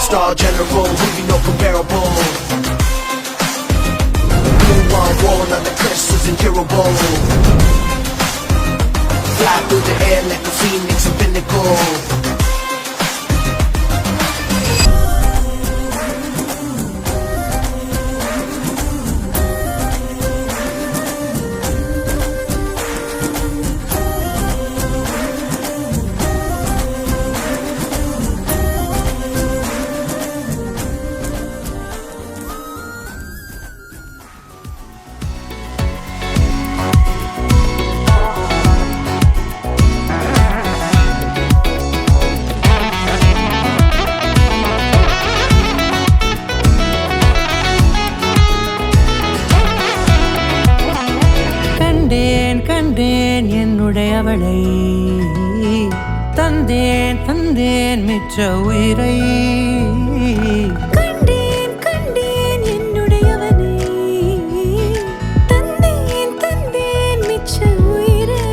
Star general, who you know comparable. Blue on wall on the crest is incurable. Fly through the air like a phoenix, a pinnacle. கண்டேன் என்னுடையவளை தந்தேன் தந்தேன் மிச்ச உயிரை கண்டேன் கண்டேன் என்னுடையவனை தந்தேன் தந்தேன் மிச்ச உயிரை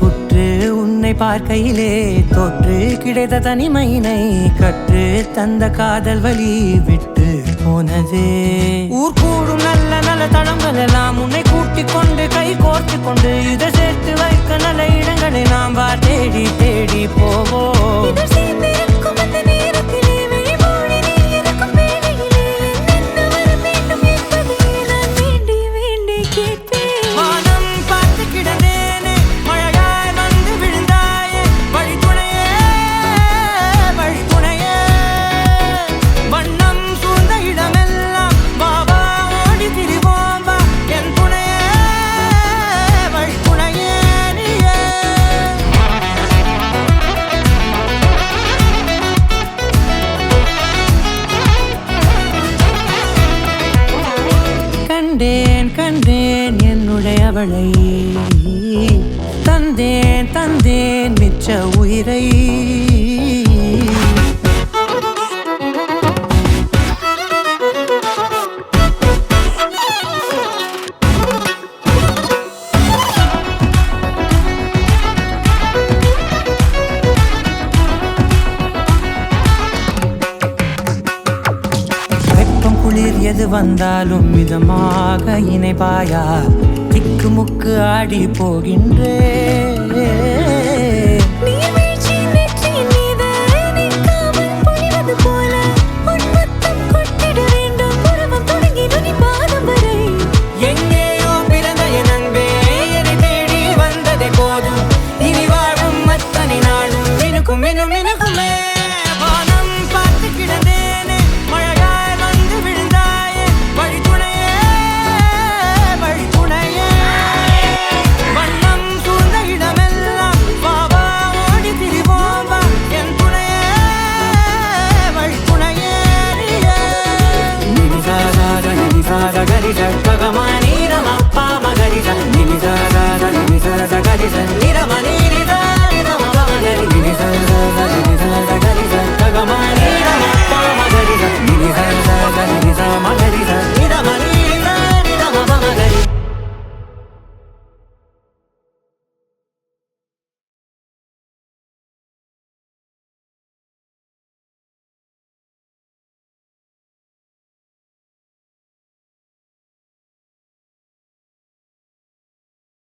உற்று உன்னை பார்க்கையிலே தோற்று கிடைத்த தனிமையினை கற்று தந்த காதல் வழி விட்டு போனதே ஊர் கூடும் நல்ல நல்ல தளங்கள் எல்லாம் உன்னை கூட்டிக் கொண்டு கை கோர்த்து கொண்டு இதை சேர்த்து வைக்க நல்ல இடங்களை நாம் வா தேடி தேடி போவோம். கண்டேன் என்னுடையவளை தந்தேன் தந்தேன் மிச்ச உயிரை எது வந்தாலும் மிதமாக இணைப்பாயா திக்கு முக்கு ஆடி போகின்றே எங்கேயோ பிறந்த என் அன்பே என்னை தேடி வந்ததே போதும் இனி வாழும் அத்தனை நாளும் மினுக்கும் மினும் மினுக்குமே வானம் பார்த்து கிடந்தேனே மழையாய் வந்து விழுந்தாயே வழி துணையே வண்ணம் சூழ்ந்த இடமெல்லாம் பாபா ஓடி திரிவோம் வா என் துணையே வழி துணையே நினிசாத கரிச ககமானி ரமப்பா மகரிச நினிசாத கரிச